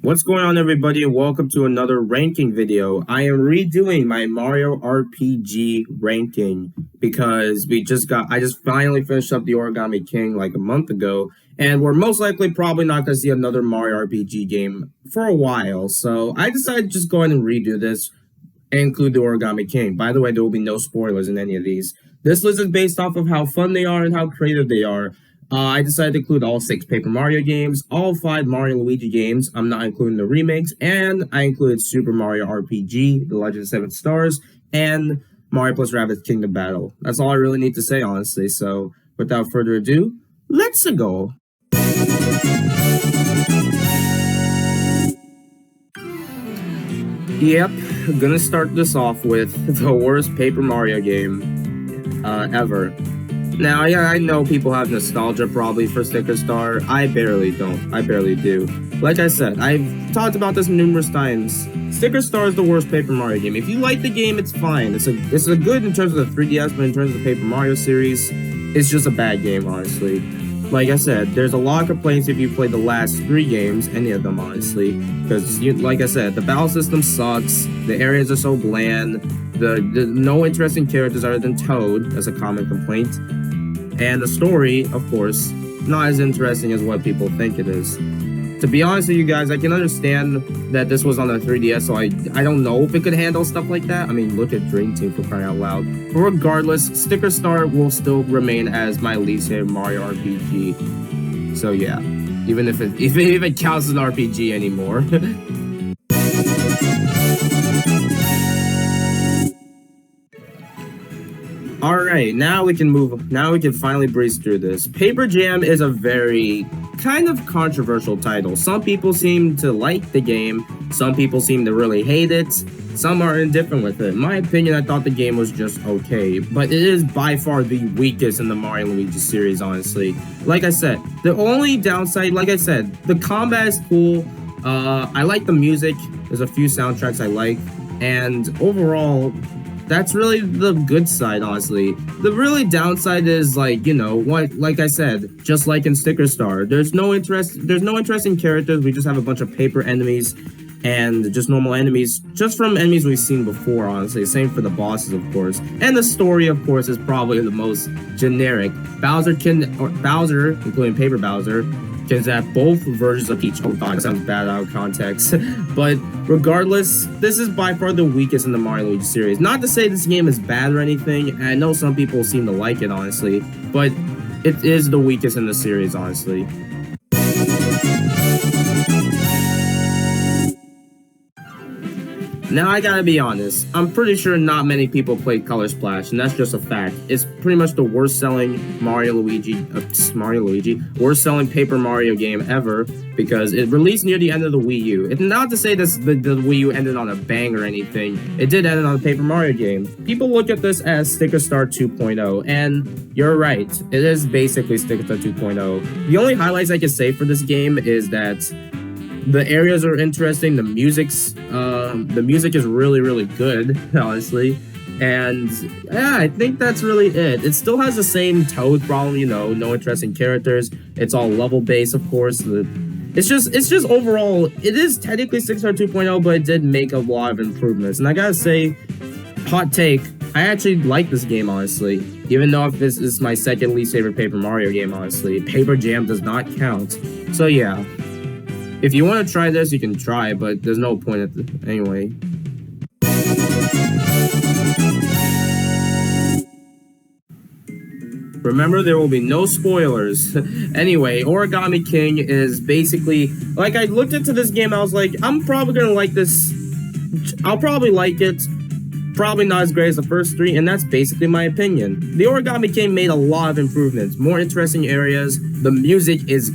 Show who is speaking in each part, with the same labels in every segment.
Speaker 1: What's going on, everybody, and welcome to another ranking video. I am redoing my Mario RPG ranking because I just finally finished up the Origami King like a month ago, and we're most likely probably not going to see another Mario RPG game for a while, so I decided to just go ahead and redo this and include the Origami King. By the way, there will be no spoilers in any of these. This list is based off of how fun they are and how creative they are. I decided to include all 6 Paper Mario games, all 5 Mario and Luigi games. I'm not including the remakes, and I included Super Mario RPG, The Legend of Seven Stars, and Mario plus Rabbids Kingdom Battle. That's all I really need to say, honestly. So, without further ado, let's go. Yep, I'm gonna start this off with the worst Paper Mario game ever. Now, yeah, I know people have nostalgia probably for Sticker Star. I barely don't. I barely do. Like I said, I've talked about this numerous times. Sticker Star is the worst Paper Mario game. If you like the game, it's fine. It's a good in terms of the 3DS, but in terms of the Paper Mario series, it's just a bad game, honestly. Like I said, there's a lot of complaints if you play the last 3 games, any of them, honestly. Because, like I said, the battle system sucks, the areas are so bland, the no interesting characters other than Toad, that's a common complaint. And the story, of course, not as interesting as what people think it is. To be honest with you guys, I can understand that this was on the 3DS, so I don't know if it could handle stuff like that. I mean, look at Dream Team, for crying out loud. But regardless, Sticker Star will still remain as my least favorite Mario RPG. So yeah, even if it counts as an RPG anymore. Alright, now we can finally breeze through this. Paper Jam is a very kind of controversial title. Some people seem to like the game, some people seem to really hate it, some are indifferent with it. In my opinion, I thought the game was just okay, but it is by far the weakest in the Mario and Luigi series, honestly. Like I said, the only downside, like I said, the combat is cool, I like the music, there's a few soundtracks I like, and overall, that's really the good side, honestly. The really downside is, like, you know, like I said, just like in Sticker Star, there's no interesting characters. We just have a bunch of paper enemies and just normal enemies, just from enemies we've seen before, honestly. Same for the bosses, of course. And the story, of course, is probably the most generic. Bowser, including Paper Bowser, can have both versions of Peach. Oh god, that sounds bad out of context. But regardless, this is by far the weakest in the Mario Luigi series. Not to say this game is bad or anything, and I know some people seem to like it, honestly, but it is the weakest in the series, honestly. Now, I gotta be honest, I'm pretty sure not many people played Color Splash, and that's just a fact. It's pretty much the worst-selling worst-selling Paper Mario game ever, because it released near the end of the Wii U. It's not to say this, the Wii U ended on a bang or anything. It did end on a Paper Mario game. People look at this as Sticker Star 2.0, and you're right, it is basically Sticker Star 2.0. The only highlights I can say for this game is that the areas are interesting, the music is really, really good, honestly. And yeah, I think that's really it. It still has the same Toad problem, you know, no interesting characters. It's all level based, of course. It's just overall, it is technically 6 2.0, but it did make a lot of improvements. And I gotta say, hot take, I actually like this game, honestly. Even though if this is my second least favorite Paper Mario game, honestly. Paper Jam does not count. So yeah. If you want to try this, you can try, but there's no point anyway. Remember, there will be no spoilers. Anyway, Origami King is basically, like, I looked into this game, I was like, I'm probably gonna like this. I'll probably like it. Probably not as great as the first 3, and that's basically my opinion. The Origami King made a lot of improvements, more interesting areas. The music is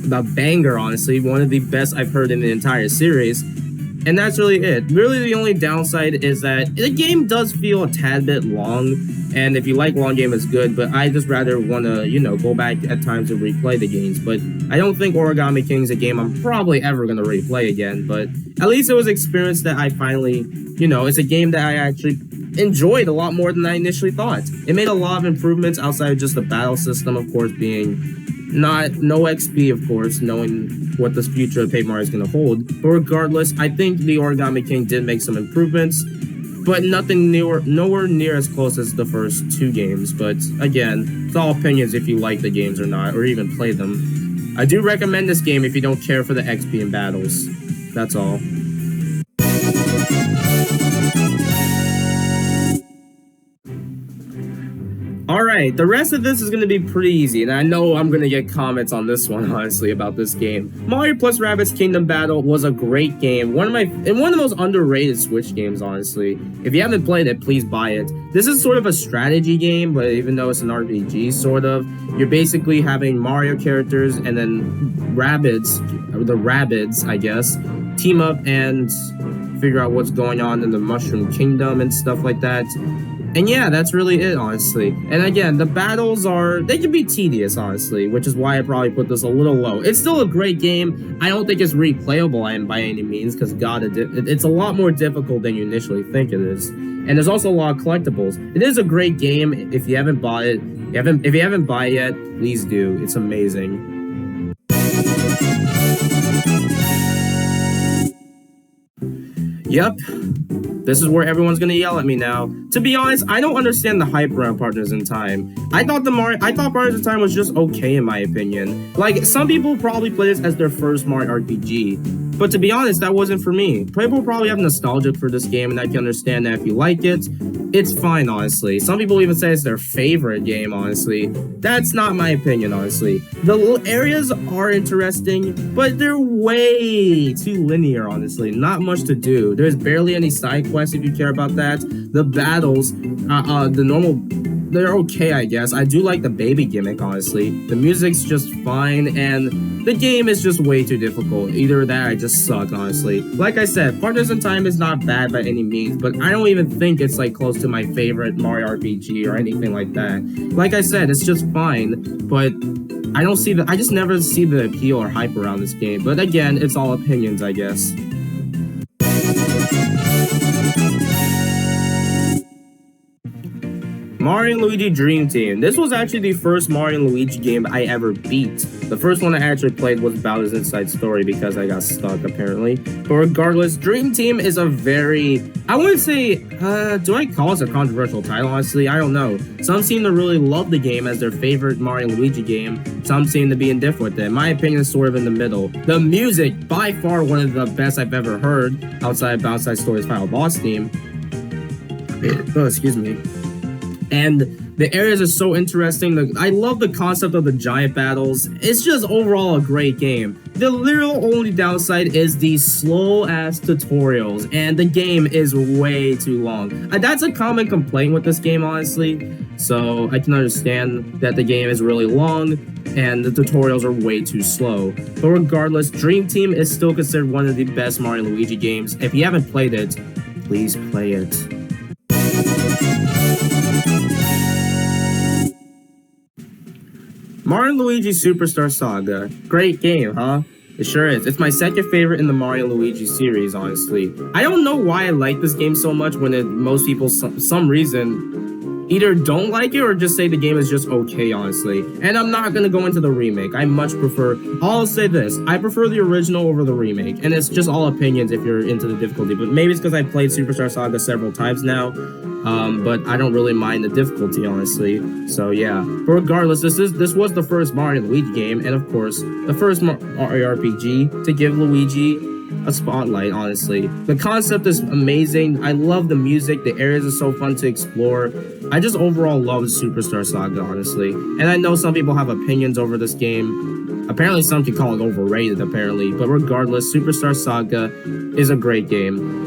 Speaker 1: the banger, honestly, one of the best I've heard in the entire series, and that's really it. Really, the only downside is that the game does feel a tad bit long, and if you like long game, it's good, but I just rather want to, you know, go back at times and replay the games. But I don't think Origami King is a game I'm probably ever going to replay again, but at least it was an experience that I finally, you know, it's a game that I actually enjoyed a lot more than I initially thought. It made a lot of improvements outside of just the battle system, of course, being No XP, of course, knowing what the future of Paper Mario is going to hold. But regardless, I think the Origami King did make some improvements, but nowhere near as close as the first two games. But again, it's all opinions if you like the games or not, or even play them. I do recommend this game if you don't care for the XP and battles. That's all. Alright, the rest of this is going to be pretty easy, and I know I'm going to get comments on this one, honestly, about this game. Mario plus Rabbids Kingdom Battle was a great game, one of the most underrated Switch games, honestly. If you haven't played it, please buy it. This is sort of a strategy game, but even though it's an RPG, sort of, you're basically having Mario characters and then the Rabbids, I guess, team up and figure out what's going on in the Mushroom Kingdom and stuff like that. And yeah, that's really it, honestly. And again, the battles they can be tedious, honestly, which is why I probably put this a little low. It's still a great game. I don't think it's replayable by any means, because God, it's a lot more difficult than you initially think it is. And there's also a lot of collectibles. It is a great game. If you haven't bought it, if you haven't bought it yet, please do. It's amazing. Yep. This is where everyone's gonna yell at me now. To be honest, I don't understand the hype around Partners in Time. I thought Partners in Time was just okay in my opinion. Like, some people probably play this as their first Mario RPG. But to be honest, that wasn't for me. People probably have nostalgia for this game, and I can understand that if you like it. It's fine, honestly. Some people even say it's their favorite game, honestly. That's not my opinion, honestly. The areas are interesting, but they're way too linear, honestly. Not much to do. There's barely any side quests if you care about that. The battles, they're okay, I guess. I do like the baby gimmick, honestly. The music's just fine, and the game is just way too difficult. Either that, I just suck, honestly. Like I said, Partners in Time is not bad by any means, but I don't even think it's like close to my favorite Mario RPG or anything like that. Like I said, it's just fine, but I just never see the appeal or hype around this game. But again, it's all opinions, I guess. Mario & Luigi Dream Team. This was actually the first Mario & Luigi game I ever beat. The first one I actually played was Bowser's Inside Story because I got stuck, apparently. But regardless, Dream Team is a very... I wouldn't say... do I call this a controversial title, honestly? I don't know. Some seem to really love the game as their favorite Mario & Luigi game. Some seem to be indifferent with it. My opinion is sort of in the middle. The music, by far one of the best I've ever heard, outside of Bowser's Inside Story's final boss theme. Oh, excuse me. And the areas are so interesting. I love the concept of the giant battles. It's just overall a great game. The literal only downside is the slow-ass tutorials, and the game is way too long. That's a common complaint with this game, honestly. So I can understand that the game is really long, and the tutorials are way too slow. But regardless, Dream Team is still considered one of the best Mario & Luigi games. If you haven't played it, please play it. Mario & Luigi Superstar Saga. Great game, huh? It sure is. It's my second favorite in the Mario & Luigi series, honestly. I don't know why I like this game so much when most people, some reason, either don't like it or just say the game is just okay, honestly. And I'm not gonna go into the remake. I much prefer... I'll say this. I prefer the original over the remake. And it's just all opinions if you're into the difficulty. But maybe it's because I played Superstar Saga several times now. But I don't really mind the difficulty, honestly. So yeah. But regardless, this was the first Mario & Luigi game, and of course, the first Mario RPG to give Luigi a spotlight, honestly. The concept is amazing. I love the music. The areas are so fun to explore. I just overall love Superstar Saga, honestly. And I know some people have opinions over this game. Apparently, some can call it overrated, apparently. But regardless, Superstar Saga is a great game.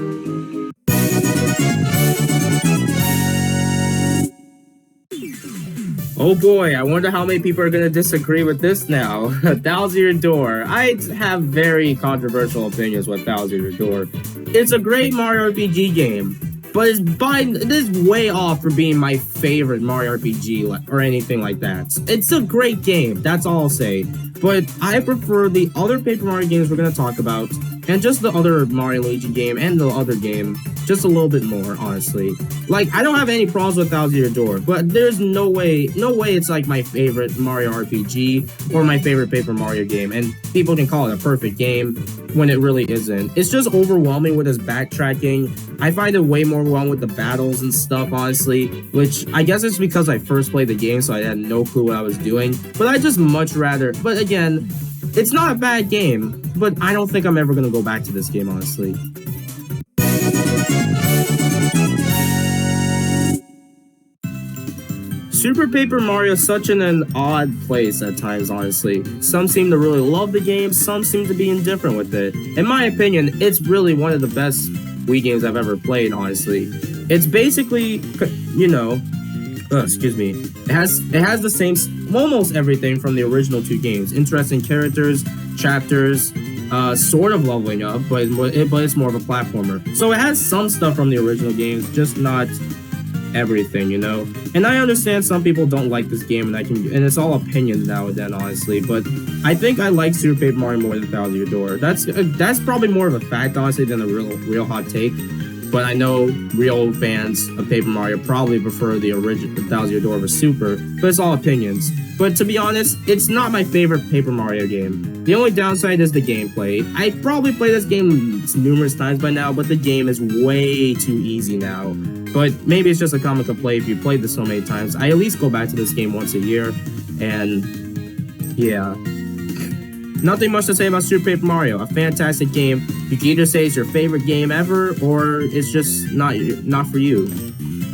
Speaker 1: Oh boy, I wonder how many people are going to disagree with this now. Bowser Door. I have very controversial opinions with Bowser Door. It's a great Mario RPG game, but it is way off for being my favorite Mario RPG or anything like that. It's a great game, that's all I'll say. But I prefer the other Paper Mario games we're gonna talk about, and just the other Mario and Luigi game and the other game just a little bit more, honestly. Like, I don't have any problems with Thousand Year Door, but there's no way it's like my favorite Mario RPG or my favorite Paper Mario game, and people can call it a perfect game when it really isn't. It's just overwhelming with its backtracking. I find it way more overwhelming with the battles and stuff, honestly, which I guess it's because I first played the game, so I had no clue what I was doing. But I just much rather, but again, it's not a bad game, but I don't think I'm ever gonna go back to this game, honestly. Super Paper Mario is such an odd place at times, honestly. Some seem to really love the game, some seem to be indifferent with it. In my opinion, it's really one of the best Wii games I've ever played, honestly. It's basically, you know, excuse me. It has the same, almost everything from the original two games. Interesting characters, chapters, sort of leveling up, but it's more of a platformer. So it has some stuff from the original games, just not everything, you know. And I understand some people don't like this game, and it's all opinion now and then, honestly. But I think I like Super Paper Mario more than Thousand Year Door. That's probably more of a fact, honestly, than a real hot take. But I know real fans of Paper Mario probably prefer the original Thousand Year Door over Super, but it's all opinions. But to be honest, it's not my favorite Paper Mario game. The only downside is the gameplay. I probably played this game numerous times by now, but the game is way too easy now. But maybe it's just a common complaint if you played this so many times. I at least go back to this game once a year, and yeah. Nothing much to say about Super Paper Mario. A fantastic game. You can either say it's your favorite game ever, or it's just not for you.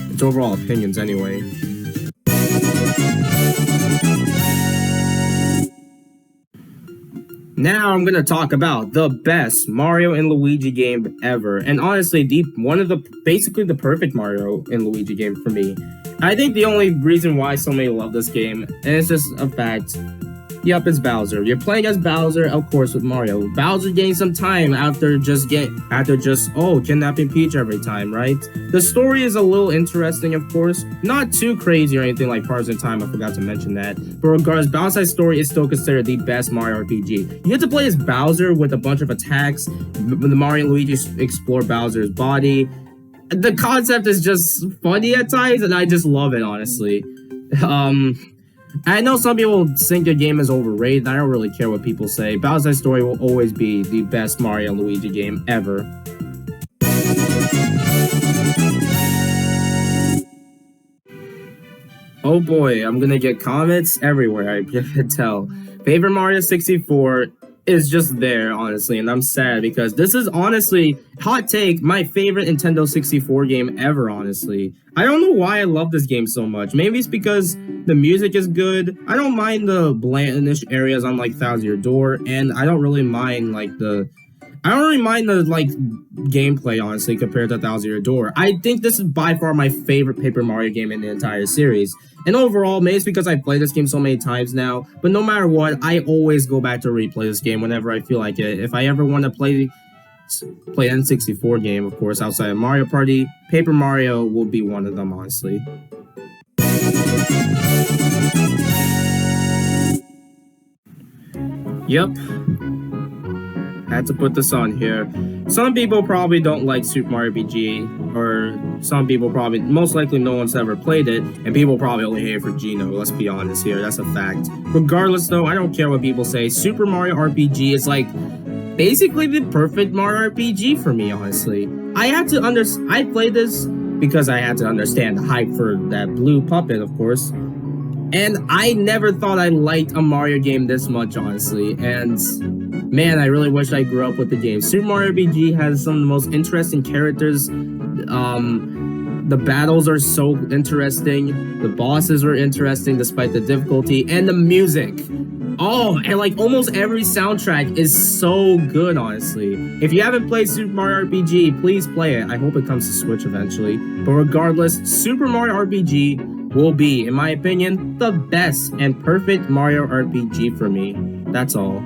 Speaker 1: It's overall opinions anyway. Now I'm gonna talk about the best Mario and Luigi game ever, and honestly, basically the perfect Mario and Luigi game for me. I think the only reason why so many love this game, and it's just a fact. Yup, it's Bowser. You're playing as Bowser, of course, with Mario. Bowser gains some time after kidnapping Peach every time, right? The story is a little interesting, of course. Not too crazy or anything like Partners in Time, I forgot to mention that. But regardless, Bowser's story is still considered the best Mario RPG. You get to play as Bowser with a bunch of attacks. The Mario and Luigi explore Bowser's body. The concept is just funny at times, and I just love it, honestly. I know some people think the game is overrated. I don't really care what people say. Bowser's Story will always be the best Mario and Luigi game ever. Oh boy, I'm gonna get comments everywhere, I can tell. Favorite Mario 64 is just there, honestly, and I'm sad because this is honestly, hot take, my favorite Nintendo 64 game ever, honestly. I don't know why I love this game so much. Maybe it's because the music is good. I don't mind the blandish areas on like Thousand Year Door, and I don't really mind the gameplay, honestly, compared to Thousand Year Door. I think this is by far my favorite Paper Mario game in the entire series. And overall, maybe it's because I played this game so many times now, but no matter what, I always go back to replay this game whenever I feel like it. If I ever want to play N64 game, of course, outside of Mario Party, Paper Mario will be one of them, honestly. Yep. Had to put this on here. Some people probably don't like Super Mario RPG, or some people probably, most likely no one's ever played it, and people probably only hate it for Geno, let's be honest here, that's a fact. Regardless though, I don't care what people say, Super Mario RPG is like, basically the perfect Mario RPG for me, honestly. I played this because I had to understand the hype for that blue puppet, of course. And I never thought I liked a Mario game this much, honestly, and man, I really wish I grew up with the game. Super Mario RPG has some of the most interesting characters. The battles are so interesting. The bosses were interesting despite the difficulty. And the music. Oh, and like almost every soundtrack is so good, honestly. If you haven't played Super Mario RPG, please play it. I hope it comes to Switch eventually. But regardless, Super Mario RPG will be, in my opinion, the best and perfect Mario RPG for me. That's all.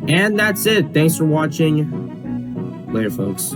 Speaker 1: And that's it. Thanks for watching. Later, folks.